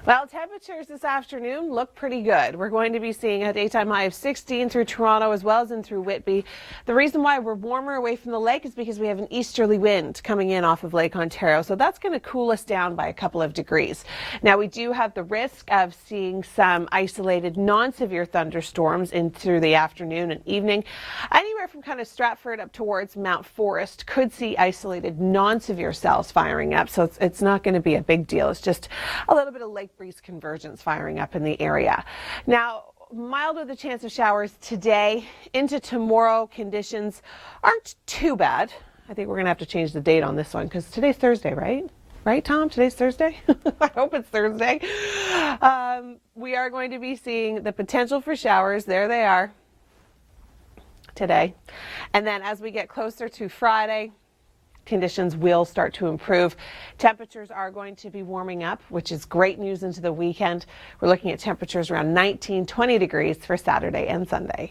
Well, temperatures this afternoon look pretty good. We're going to be seeing a daytime high of 16 through Toronto as well as in through Whitby. The reason why we're warmer away from the lake is because we have an easterly wind coming in off of Lake Ontario, so that's going to cool us down by a couple of degrees. Now, we do have the risk of seeing some isolated non-severe thunderstorms in through the afternoon and evening. Anywhere from kind of Stratford up towards Mount Forest could see isolated non-severe cells firing up, so it's not going to be a big deal. It's just a little bit of lake breeze convergence firing up in the area. Now, mild with a chance of showers today. Into tomorrow, conditions aren't too bad. I think we're going to have to change the date on this one because today's Thursday, right? Right, Tom? Today's Thursday? I hope it's Thursday. We are going to be seeing the potential for showers. There they are today. And then as we get closer to Friday, conditions will start to improve. Temperatures are going to be warming up, which is great news into the weekend. We're looking at temperatures around 19, 20 degrees for Saturday and Sunday.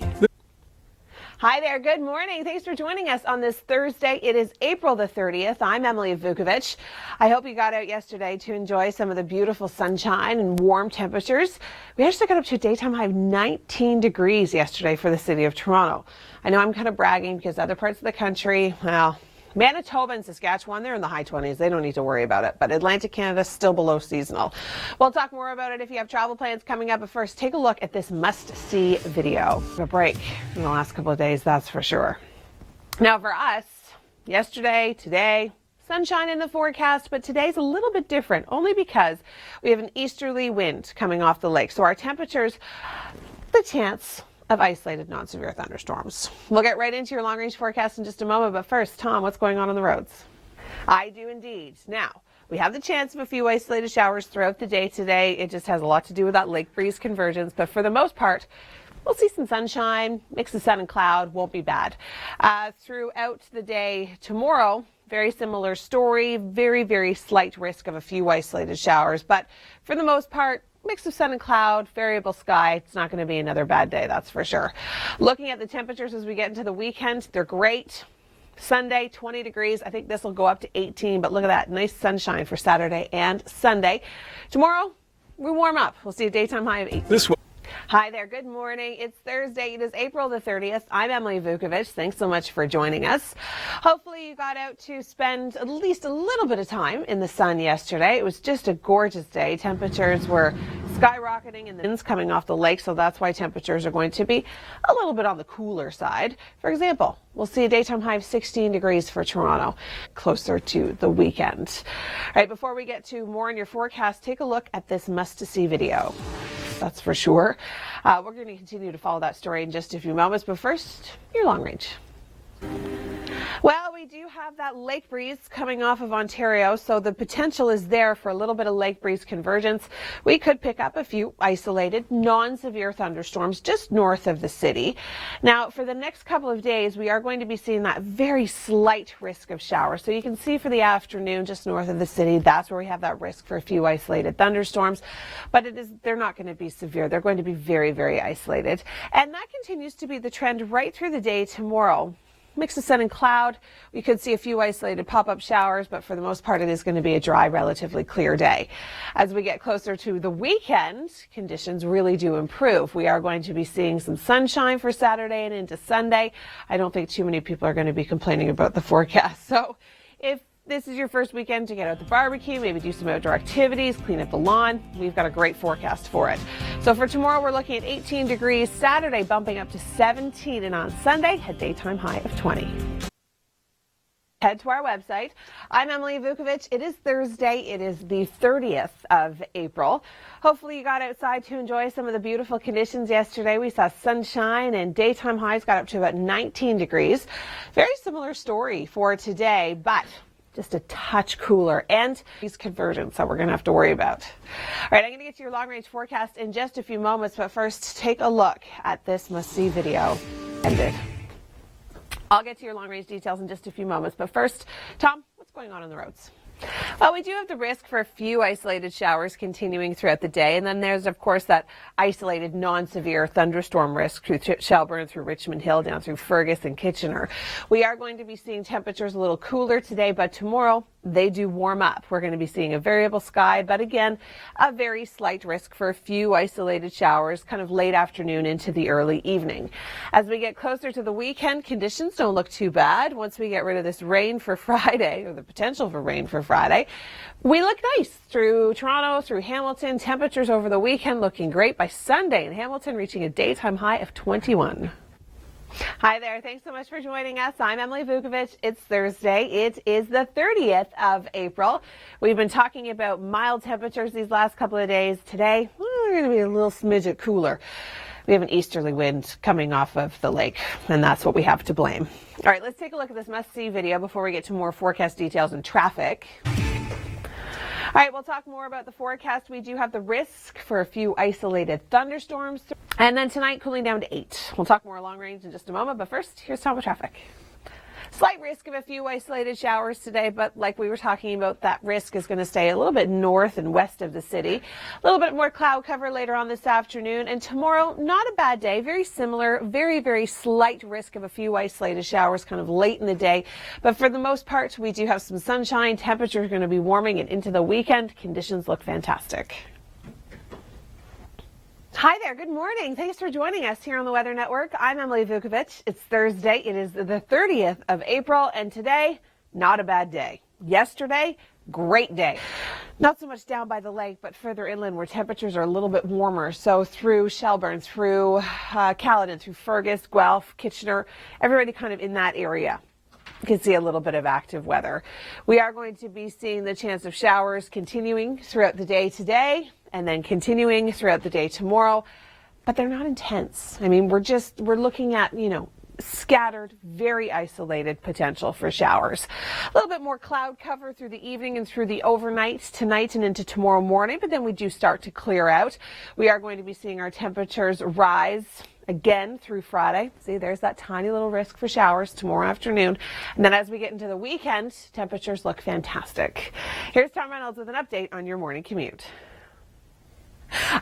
Hi there, good morning. Thanks for joining us on this Thursday. It is April the 30th. I'm Emily Vukovic. I hope you got out yesterday to enjoy some of the beautiful sunshine and warm temperatures. We actually got up to a daytime high of 19 degrees yesterday for the city of Toronto. I know I'm kind of bragging because other parts of the country, well, Manitoba and Saskatchewan, they're in the high 20s. They don't need to worry about it. But Atlantic Canada is still below seasonal. We'll talk more about it if you have travel plans coming up. But first, take a look at this must-see video. A break in the last couple of days, that's for sure. Now for us, yesterday, today, sunshine in the forecast, but today's a little bit different, only because we have an easterly wind coming off the lake. So our temperatures, the chance of isolated non-severe thunderstorms. We'll get right into your long-range forecast in just a moment, but first, Tom, what's going on the roads? I do indeed. Now, we have the chance of a few isolated showers throughout the day today. It just has a lot to do with that lake breeze convergence, but for the most part, we'll see some sunshine, mix of sun and cloud, won't be bad. Throughout the day tomorrow, very similar story, very, very slight risk of a few isolated showers, but for the most part, mix of sun and cloud, variable sky. It's not going to be another bad day, that's for sure. Looking at the temperatures as we get into the weekend, they're great. Sunday, 20 degrees. I think this will go up to 18, but look at that. Nice sunshine for Saturday and Sunday. Tomorrow, we warm up. We'll see a daytime high of 18. Hi there. Good morning. It's Thursday. It is April the 30th. I'm Emily Vukovic. Thanks so much for joining us. Hopefully you got out to spend at least a little bit of time in the sun yesterday. It was just a gorgeous day. Temperatures were skyrocketing and the winds coming off the lake, so that's why temperatures are going to be a little bit on the cooler side. For example, we'll see a daytime high of 16 degrees for Toronto, closer to the weekend. All right, before we get to more in your forecast, take a look at this must-see video. That's for sure. We're going to continue to follow that story in just a few moments, but first, your long range. Well, we do have that lake breeze coming off of Ontario, so the potential is there for a little bit of lake breeze convergence. We could pick up a few isolated, non-severe thunderstorms just north of the city. Now, for the next couple of days, we are going to be seeing that very slight risk of showers. So you can see for the afternoon, just north of the city, that's where we have that risk for a few isolated thunderstorms. But they're not going to be severe. They're going to be very, very isolated. And that continues to be the trend right through the day tomorrow. Mix of sun and cloud. We could see a few isolated pop-up showers, but for the most part, it is going to be a dry, relatively clear day. As we get closer to the weekend, conditions really do improve. We are going to be seeing some sunshine for Saturday and into Sunday. I don't think too many people are going to be complaining about the forecast. So if this is your first weekend to get out the barbecue, maybe do some outdoor activities, clean up the lawn, we've got a great forecast for it. So for tomorrow, we're looking at 18 degrees, Saturday bumping up to 17, and on Sunday, a daytime high of 20. Head to our website. I'm Emily Vukovic. It is Thursday. It is the 30th of April. Hopefully you got outside to enjoy some of the beautiful conditions yesterday. We saw sunshine and daytime highs got up to about 19 degrees. Very similar story for today, but just a touch cooler and these convergence that we're going to have to worry about. All right, I'm going to get to your long-range forecast in just a few moments, but first, take a look at this must-see video. Ended. I'll get to your long-range details in just a few moments, but first, Tom, what's going on the roads? Well, we do have the risk for a few isolated showers continuing throughout the day. And then there's, of course, that isolated non-severe thunderstorm risk through Shelburne, through Richmond Hill, down through Fergus and Kitchener. We are going to be seeing temperatures a little cooler today, but tomorrow they do warm up. We're going to be seeing a variable sky, but again, a very slight risk for a few isolated showers kind of late afternoon into the early evening. As we get closer to the weekend, conditions don't look too bad. Once we get rid of this rain for Friday, or the potential for rain for Friday, we look nice through Toronto, through Hamilton. Temperatures over the weekend looking great. By Sunday in Hamilton, reaching a daytime high of 21. Hi there. Thanks so much for joining us. I'm Emily Vukovic. It's Thursday. It is the 30th of April. We've been talking about mild temperatures these last couple of days. Today, we're going to be a little smidget cooler. We have an easterly wind coming off of the lake, and that's what we have to blame. All right, let's take a look at this must-see video before we get to more forecast details and traffic. All right, we'll talk more about the forecast. We do have the risk for a few isolated thunderstorms. And then tonight, cooling down to 8. We'll talk more long range in just a moment. But first, here's top of traffic. Slight risk of a few isolated showers today, but like we were talking about, that risk is going to stay a little bit north and west of the city. A little bit more cloud cover later on this afternoon. And tomorrow, not a bad day. Very similar, very slight risk of a few isolated showers kind of late in the day. But for the most part, we do have some sunshine. Temperatures are going to be warming, and into the weekend, conditions look fantastic. Hi there. Good morning. Thanks for joining us here on the Weather Network. I'm Emily Vukovic. It's Thursday. It is the 30th of April, and today, not a bad day. Yesterday, great day. Not so much down by the lake, but further inland where temperatures are a little bit warmer. So through Shelburne, through Caledon, through Fergus, Guelph, Kitchener, everybody kind of in that area. You can see a little bit of active weather. We are going to be seeing the chance of showers continuing throughout the day today and then continuing throughout the day tomorrow, but they're not intense. I mean, we're looking at, scattered, very isolated potential for showers. A little bit more cloud cover through the evening and through the overnight tonight and into tomorrow morning, but then we do start to clear out. We are going to be seeing our temperatures rise again through Friday. See, there's that tiny little risk for showers tomorrow afternoon. And then as we get into the weekend, temperatures look fantastic. Here's Tom Reynolds with an update on your morning commute.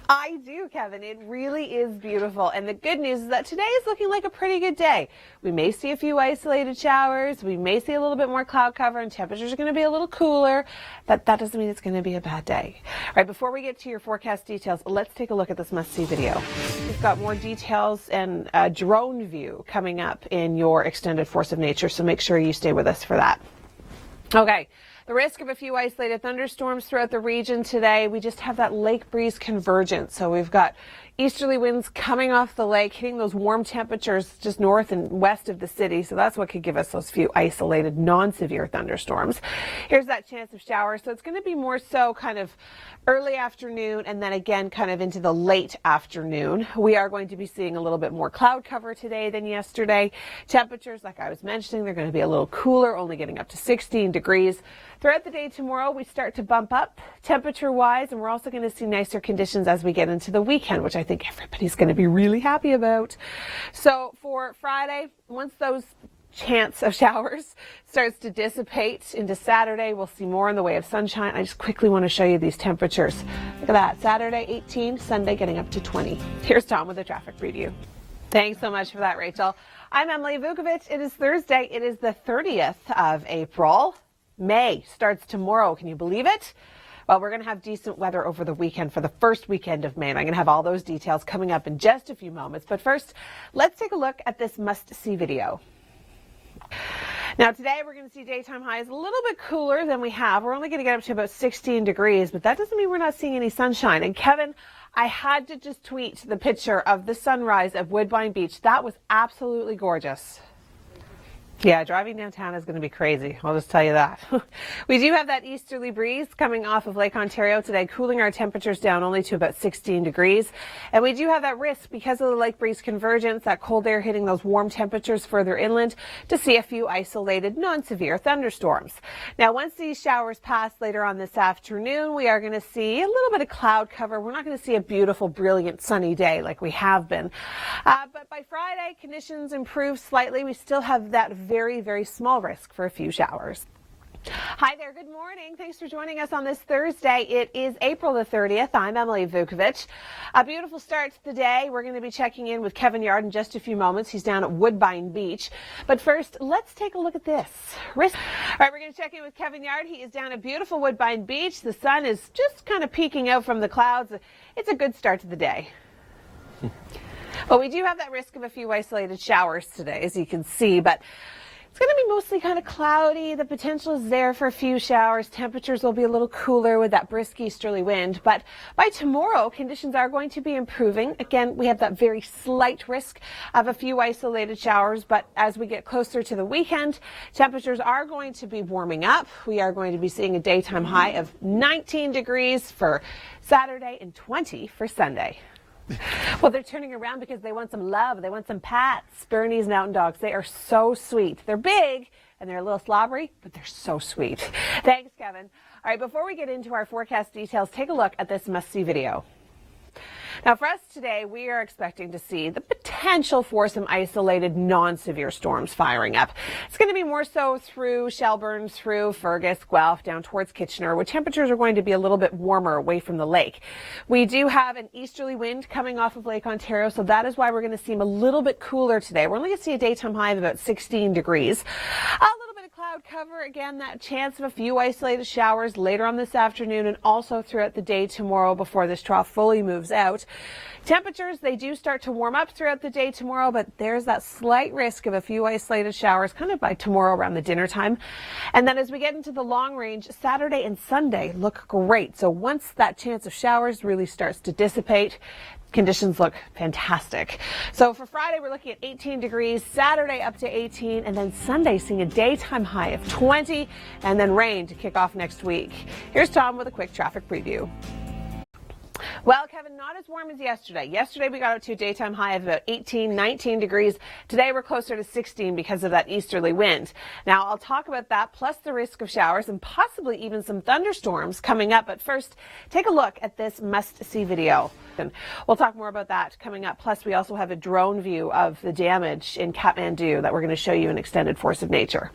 I do, Kevin. It really is beautiful. And the good news is that today is looking like a pretty good day. We may see a few isolated showers. We may see a little bit more cloud cover, and temperatures are going to be a little cooler, but that doesn't mean it's going to be a bad day. All right, before we get to your forecast details, let's take a look at this must-see video. We've got more details and a drone view coming up in your extended force of nature, so make sure you stay with us for that. Okay. The risk of a few isolated thunderstorms throughout the region today. We just have that lake breeze convergence. So we've got easterly winds coming off the lake, hitting those warm temperatures just north and west of the city. So that's what could give us those few isolated non-severe thunderstorms. Here's that chance of showers. So it's going to be more so kind of early afternoon and then again kind of into the late afternoon. We are going to be seeing a little bit more cloud cover today than yesterday. Temperatures, like I was mentioning, they're going to be a little cooler, only getting up to 16 degrees. Throughout the day tomorrow, we start to bump up temperature-wise, and we're also going to see nicer conditions as we get into the weekend, which I think everybody's going to be really happy about. So for Friday, once those chance of showers starts to dissipate into Saturday, we'll see more in the way of sunshine. I just quickly want to show you these temperatures. Look at that. Saturday, 18, Sunday getting up to 20. Here's Tom with a traffic preview. Thanks so much for that, Rachel. I'm Emily Vukovic. It is Thursday. It is the 30th of April. May starts tomorrow. Can you believe it? Well, we're going to have decent weather over the weekend for the first weekend of May, and I'm going to have all those details coming up in just a few moments. But first, let's take a look at this must-see video. Now, today we're going to see daytime highs a little bit cooler than we have. We're only going to get up to about 16 degrees, but that doesn't mean we're not seeing any sunshine. And Kevin, I had to just tweet the picture of the sunrise of Woodbine Beach. That was absolutely gorgeous. Yeah, driving downtown is going to be crazy. I'll just tell you that. We do have that easterly breeze coming off of Lake Ontario today, cooling our temperatures down only to about 16 degrees. And we do have that risk because of the lake breeze convergence, that cold air hitting those warm temperatures further inland, to see a few isolated non-severe thunderstorms. Now, once these showers pass later on this afternoon, we are going to see a little bit of cloud cover. We're not going to see a beautiful, brilliant sunny day like we have been. But by Friday, conditions improve slightly. We still have that very small risk for a few showers. Hi there, good morning. Thanks for joining us on this Thursday. It is April the 30th. I'm Emily Vukovic. A beautiful start to the day. We're going to be checking in with Kevin Yard in just a few moments. He's down at Woodbine Beach. But first, let's take a look at this. All right, we're going to check in with Kevin Yard. He is down at beautiful Woodbine Beach. The sun is just kind of peeking out from the clouds. It's a good start to the day. Well, we do have that risk of a few isolated showers today, as you can see, but it's going to be mostly kind of cloudy. The potential is there for a few showers. Temperatures will be a little cooler with that brisk easterly wind. But by tomorrow, conditions are going to be improving. Again, we have that very slight risk of a few isolated showers. But as we get closer to the weekend, temperatures are going to be warming up. We are going to be seeing a daytime high of 19 degrees for Saturday and 20 for Sunday. Well, they're turning around because they want some love. They want some pats. Bernese Mountain Dogs. They are so sweet. They're big and they're a little slobbery, but they're so sweet. Thanks, Kevin. All right, before we get into our forecast details, take a look at this must-see video. Now, for us today, we are expecting to see the potential for some isolated non-severe storms firing up. It's going to be more so through Shelburne, through Fergus, Guelph, down towards Kitchener, where temperatures are going to be a little bit warmer away from the lake. We do have an easterly wind coming off of Lake Ontario, so that is why we're going to seem a little bit cooler today. We're only going to see a daytime high of about 16 degrees. A little bit of cloud cover. Again, that chance of a few isolated showers later on this afternoon and also throughout the day tomorrow before this trough fully moves out. Temperatures, they do start to warm up throughout the day tomorrow, but there's that slight risk of a few isolated showers kind of by tomorrow around the dinner time. And then as we get into the long range, Saturday and Sunday look great. So once that chance of showers really starts to dissipate, conditions look fantastic. So for Friday, we're looking at 18 degrees, Saturday up to 18, and then Sunday seeing a daytime high of 20, and then rain to kick off next week. Here's Tom with a quick traffic preview. Well, Kevin, not as warm as yesterday. Yesterday, we got up to a daytime high of about 18, 19 degrees. Today, we're closer to 16 because of that easterly wind. Now, I'll talk about that, plus the risk of showers and possibly even some thunderstorms coming up. But first, take a look at this must-see video. And we'll talk more about that coming up. Plus, we also have a drone view of the damage in Kathmandu that we're going to show you in extended force of nature.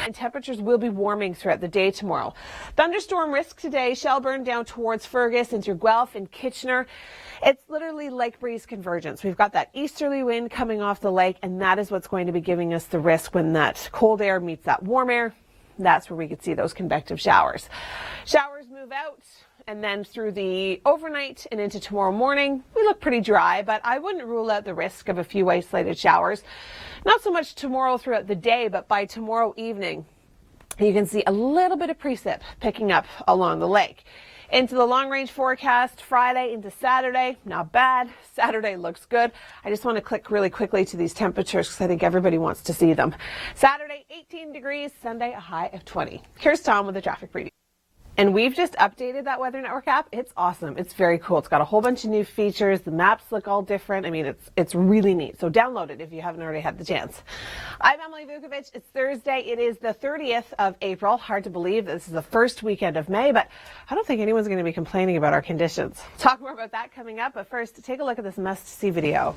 And temperatures will be warming throughout the day tomorrow. Thunderstorm risk today, Shelburne down towards Fergus and through Guelph and Kitchener. It's literally lake breeze convergence. We've got that easterly wind coming off the lake, and that is what's going to be giving us the risk when that cold air meets that warm air. That's where we could see those convective showers. Showers move out, and then through the overnight and into tomorrow morning, we look pretty dry, but I wouldn't rule out the risk of a few isolated showers. Not so much tomorrow throughout the day, but by tomorrow evening, you can see a little bit of precip picking up along the lake. Into the long-range forecast, Friday into Saturday, not bad. Saturday looks good. I just want to click really quickly to these temperatures because I think everybody wants to see them. Saturday, 18 degrees. Sunday, a high of 20. Here's Tom with the traffic preview. And we've just updated that Weather Network app. It's awesome. It's very cool. It's got a whole bunch of new features. The maps look all different. I mean, it's really neat. So download it if you haven't already had the chance. I'm Emily Vukovic. It's Thursday. It is the 30th of April. Hard to believe this is the first weekend of May, but I don't think anyone's going to be complaining about our conditions. Talk more about that coming up, but first, take a look at this must-see video.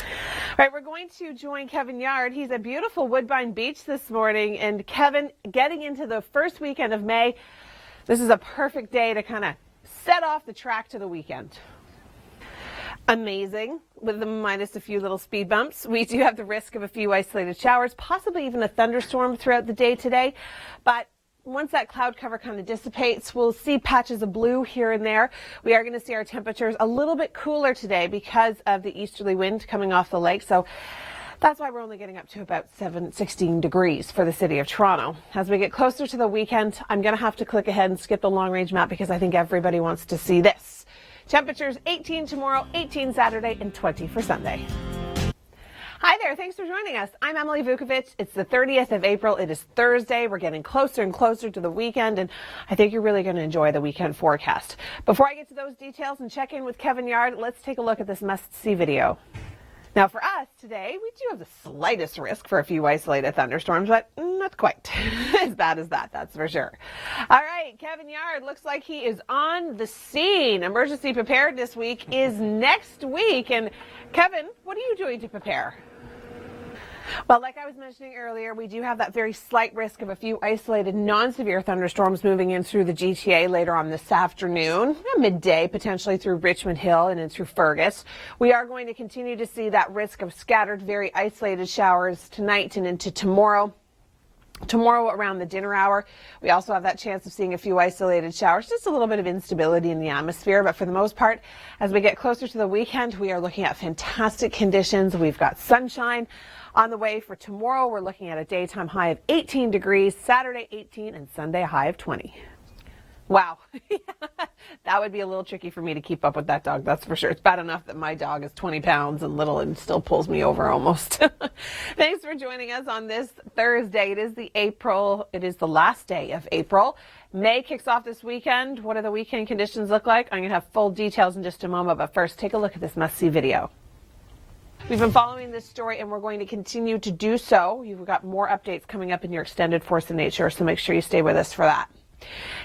All right, we're going to join Kevin Yard. He's at beautiful Woodbine Beach this morning. And Kevin, getting into the first weekend of May, this is a perfect day to kind of set off the track to the weekend. Amazing, with minus a few little speed bumps. We do have the risk of a few isolated showers, possibly even a thunderstorm throughout the day today. But once that cloud cover kind of dissipates, we'll see patches of blue here and there. We are going to see our temperatures a little bit cooler today because of the easterly wind coming off the lake. So that's why we're only getting up to about 16 degrees for the city of Toronto. As we get closer to the weekend, I'm going to have to click ahead and skip the long-range map because I think everybody wants to see this. Temperatures 18 tomorrow, 18 Saturday, and 20 for Sunday. Hi there. Thanks for joining us. I'm Emily Vukovic. It's the 30th of April. It is Thursday. We're getting closer and closer to the weekend, and I think you're really going to enjoy the weekend forecast. Before I get to those details and check in with Kevin Yard, let's take a look at this must-see video. Now for us today, we do have the slightest risk for a few isolated thunderstorms, but not quite as bad as that, that's for sure. All right, Kevin Yard looks like he is on the scene. Emergency Preparedness Week is next week. And Kevin, what are you doing to prepare? Well, like I was mentioning earlier, we do have that very slight risk of a few isolated non-severe thunderstorms moving in through the GTA later on this afternoon, midday, potentially through Richmond Hill and in through Fergus. We are going to continue to see that risk of scattered, very isolated showers tonight and into tomorrow. Tomorrow around the dinner hour, we also have that chance of seeing a few isolated showers, just a little bit of instability in the atmosphere. But for the most part, as we get closer to the weekend, we are looking at fantastic conditions. We've got sunshine on the way for tomorrow. We're looking at a daytime high of 18 degrees, Saturday 18, and Sunday a high of 20. Wow. That would be a little tricky for me to keep up with that dog, that's for sure. It's bad enough that my dog is 20 pounds and little and still pulls me over almost. Thanks for joining us on this Thursday. It is the last day of April. May kicks off this weekend. What do the weekend conditions look like? I'm going to have full details in just a moment, but first take a look at this must-see video. We've been following this story and we're going to continue to do so. You've got more updates coming up in your extended force of nature, so make sure you stay with us for that.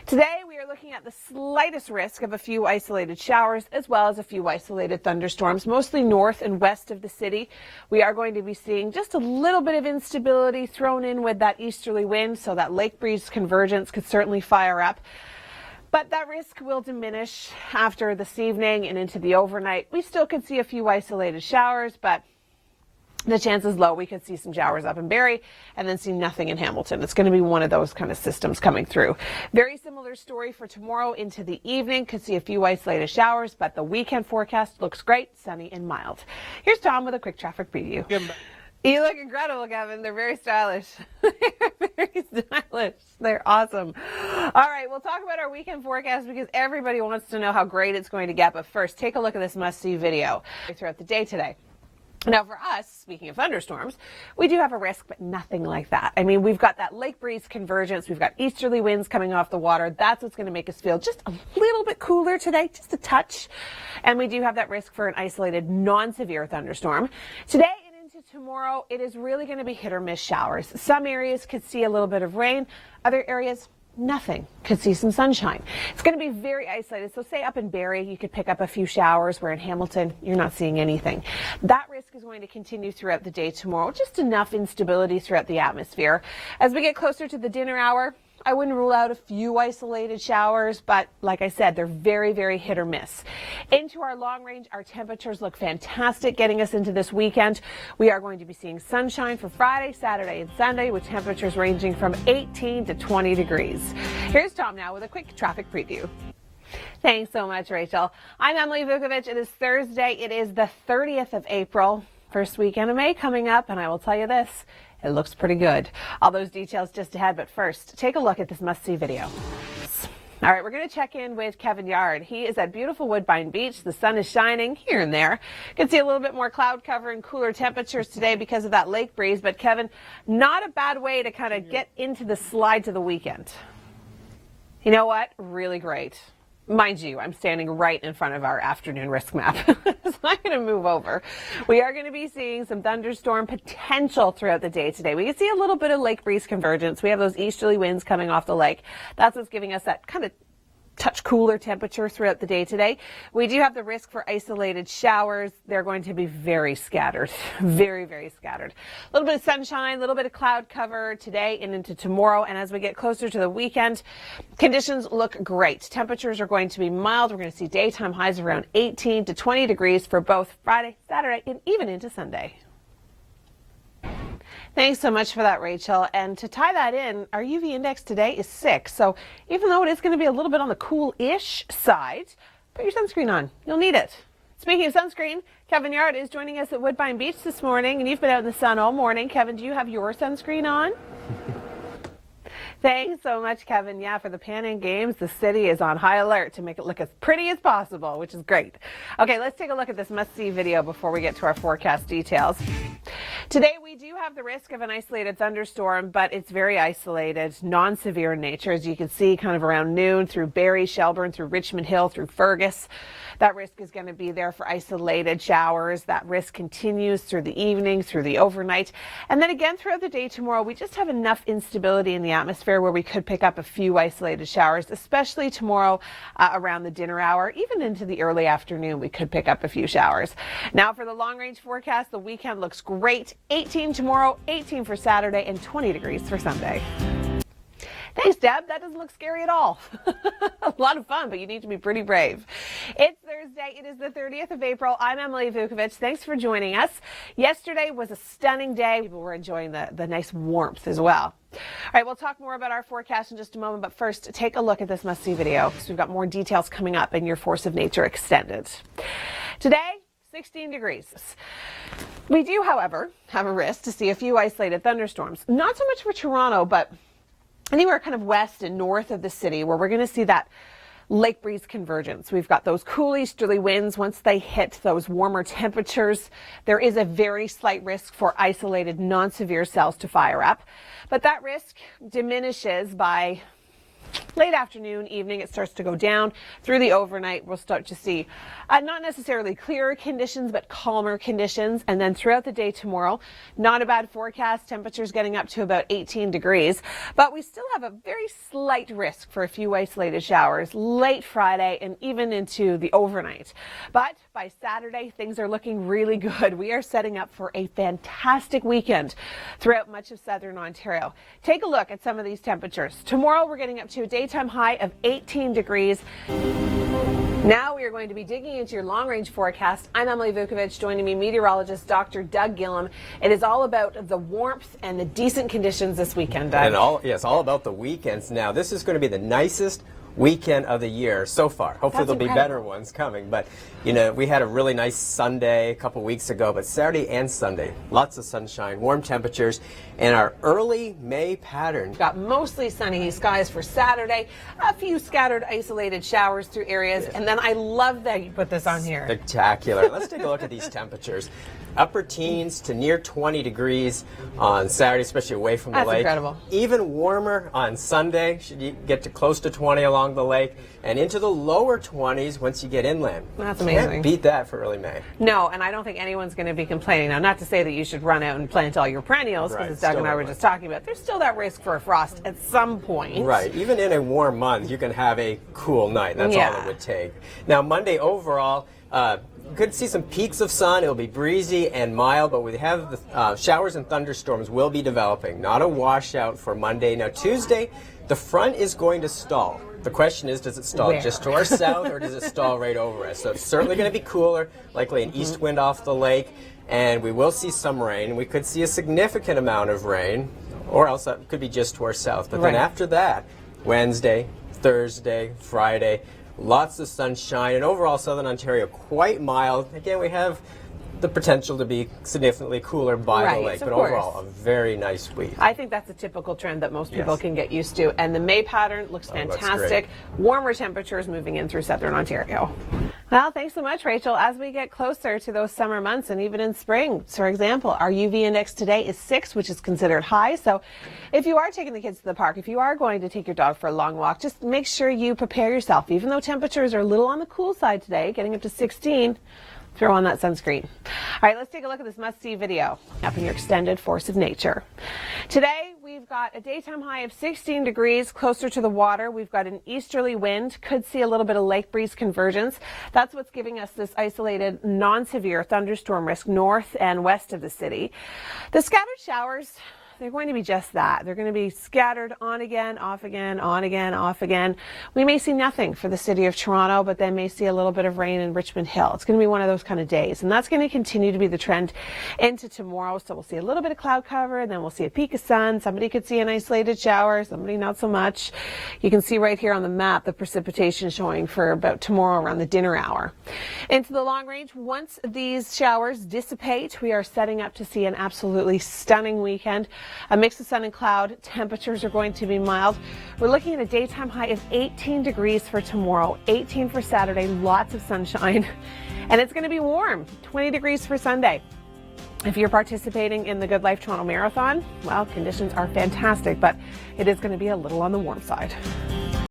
Today we are looking at the slightest risk of a few isolated showers as well as a few isolated thunderstorms, mostly north and west of the city. We are going to be seeing just a little bit of instability thrown in with that easterly wind, so that lake breeze convergence could certainly fire up. But that risk will diminish after this evening and into the overnight. We still could see a few isolated showers, but the chance is low we could see some showers up in Barrie and then see nothing in Hamilton. It's going to be one of those kind of systems coming through. Very similar story for tomorrow into the evening. Could see a few isolated showers, but the weekend forecast looks great, sunny and mild. Here's Tom with a quick traffic preview. You look incredible, Kevin. They're very stylish. They're very stylish. They're awesome. All right, we'll talk about our weekend forecast because everybody wants to know how great it's going to get. But first, take a look at this must-see video throughout the day today. Now for us, speaking of thunderstorms, we do have a risk, but nothing like that. I mean, we've got that lake breeze convergence. We've got easterly winds coming off the water. That's what's going to make us feel just a little bit cooler today, just a touch. And we do have that risk for an isolated non-severe thunderstorm. Today and into tomorrow, it is really going to be hit or miss showers. Some areas could see a little bit of rain. Other areas, nothing. Could see some sunshine. It's going to be very isolated. So say up in Barrie, you could pick up a few showers, where in Hamilton, you're not seeing anything. That risk is going to continue throughout the day tomorrow. Just enough instability throughout the atmosphere. As we get closer to the dinner hour, I wouldn't rule out a few isolated showers, but like I said, they're very, very hit or miss. Into our long range, our temperatures look fantastic getting us into this weekend. We are going to be seeing sunshine for Friday, Saturday, and Sunday with temperatures ranging from 18 to 20 degrees. Here's Tom now with a quick traffic preview. Thanks so much, Rachel. I'm Emily Vukovic. It is Thursday. It is the 30th of April. First weekend of May coming up, and I will tell you this. It looks pretty good. All those details just ahead, but first, take a look at this must-see video. All right, we're going to check in with Kevin Yard. He is at beautiful Woodbine Beach. The sun is shining here and there. You can see a little bit more cloud cover and cooler temperatures today because of that lake breeze. But Kevin, not a bad way to kind of get into the slide to the weekend. You know what? Really great. Mind you, I'm standing right in front of our afternoon risk map, so I'm going to move over. We are going to be seeing some thunderstorm potential throughout the day today. We can see a little bit of lake breeze convergence. We have those easterly winds coming off the lake. That's what's giving us that kind of touch cooler temperature throughout the day today. We do have the risk for isolated showers. They're going to be very scattered, very, very scattered. A little bit of sunshine, a little bit of cloud cover today and into tomorrow. And as we get closer to the weekend, conditions look great. Temperatures are going to be mild. We're going to see daytime highs around 18 to 20 degrees for both Friday, Saturday, and even into Sunday. Thanks so much for that, Rachel. And to tie that in, our UV index today is 6. So even though it is going to be a little bit on the cool-ish side, put your sunscreen on. You'll need it. Speaking of sunscreen, Kevin Yard is joining us at Woodbine Beach this morning, and you've been out in the sun all morning. Kevin, do you have your sunscreen on? Thanks so much, Kevin. Yeah, for the Pan Am Games, the city is on high alert to make it look as pretty as possible, which is great. Okay, let's take a look at this must-see video before we get to our forecast details. Today, we do have the risk of an isolated thunderstorm, but it's very isolated, non-severe in nature, as you can see kind of around noon through Barrie, Shelburne, through Richmond Hill, through Fergus. That risk is going to be there for isolated showers. That risk continues through the evening, through the overnight. And then again throughout the day tomorrow, we just have enough instability in the atmosphere where we could pick up a few isolated showers, especially tomorrow around the dinner hour, even into the early afternoon, we could pick up a few showers. Now for the long range forecast, the weekend looks great. 18 16 tomorrow, 18 for Saturday, and 20 degrees for Sunday. Thanks, Deb. That doesn't look scary at all. A lot of fun, but you need to be pretty brave. It's Thursday. It is the 30th of April. I'm Emily Vukovic. Thanks for joining us. Yesterday was a stunning day. People were enjoying the nice warmth as well. All right, we'll talk more about our forecast in just a moment, but first, take a look at this must-see video because we've got more details coming up in your Force of Nature Extended. Today, 16 degrees. We do, however, have a risk to see a few isolated thunderstorms. Not so much for Toronto, but anywhere kind of west and north of the city where we're going to see that lake breeze convergence. We've got those cool easterly winds. Once they hit those warmer temperatures, there is a very slight risk for isolated non-severe cells to fire up. But that risk diminishes by late afternoon, evening. It starts to go down. Through the overnight, we'll start to see not necessarily clearer conditions, but calmer conditions. And then throughout the day tomorrow, not a bad forecast. Temperatures getting up to about 18 degrees. But we still have a very slight risk for a few isolated showers late Friday and even into the overnight. But by Saturday, things are looking really good. We are setting up for a fantastic weekend throughout much of southern Ontario. Take a look at some of these temperatures. Tomorrow, we're getting up to a daytime high of 18 degrees. Now we are going to be digging into your long-range forecast. I'm Emily Vukovic. Joining me, meteorologist Dr. Doug Gillum. It is all about the warmth and the decent conditions this weekend, Doug. And all about the weekends. Now, this is going to be the nicest weekend of the year so far. Hopefully there'll be better ones coming, but you know, we had a really nice Sunday a couple weeks ago, but Saturday and Sunday, lots of sunshine, warm temperatures, and our early May pattern. We've got mostly sunny skies for Saturday, a few scattered isolated showers through areas, and then I love that you put this on here. Spectacular. Let's take a look at these temperatures. Upper teens to near 20 degrees on Saturday, especially away from the lake. That's incredible. Even warmer on Sunday, should get to close to 20 along the lake, and into the lower 20s once you get inland. That's amazing. Can't beat that for early May. No, and I don't think anyone's going to be complaining. Now, not to say that you should run out and plant all your perennials, because as Doug and I were just talking about, there's still that risk for a frost at some point. Right. Even in a warm month, you can have a cool night. That's all it would take. Now, Monday overall, could see some peaks of sun. It'll be breezy and mild, but we have the showers and thunderstorms will be developing. Not a washout for Monday. Now, Tuesday, the front is going to stall. The question is, does it stall just to our south or does it stall right over us? So it's certainly going to be cooler, likely an east wind off the lake, and we will see some rain. We could see a significant amount of rain, or else that could be just to our south. But then after that, Wednesday, Thursday, Friday, lots of sunshine, and overall southern Ontario quite mild. Again, we have the potential to be significantly cooler by the lake, but overall a very nice week. I think that's a typical trend that most people can get used to, and the May pattern looks fantastic. Warmer temperatures moving in through southern Ontario. Well, thanks so much, Rachel. As we get closer to those summer months and even in spring, for example, our UV index today is 6, which is considered high. So if you are taking the kids to the park, if you are going to take your dog for a long walk, just make sure you prepare yourself. Even though temperatures are a little on the cool side today, getting up to 16, throw on that sunscreen. All right, let's take a look at this must-see video up in your extended Force of Nature. Today, we've got a daytime high of 16 degrees closer to the water. We've got an easterly wind. Could see a little bit of lake breeze convergence. That's what's giving us this isolated, non-severe thunderstorm risk north and west of the city. The scattered showers, they're going to be just that. They're going to be scattered on again, off again, on again, off again. We may see nothing for the city of Toronto, but then may see a little bit of rain in Richmond Hill. It's going to be one of those kind of days, and that's going to continue to be the trend into tomorrow. So we'll see a little bit of cloud cover, and then we'll see a peak of sun. Somebody could see an isolated shower, somebody not so much. You can see right here on the map the precipitation showing for about tomorrow around the dinner hour. Into the long range, once these showers dissipate, we are setting up to see an absolutely stunning weekend. A mix of sun and cloud. Temperatures are going to be mild. We're looking at a daytime high of 18 degrees for tomorrow, 18 for Saturday, lots of sunshine, and it's going to be warm, 20 degrees for Sunday. If you're participating in the Good Life Toronto Marathon, well, conditions are fantastic, but it is going to be a little on the warm side.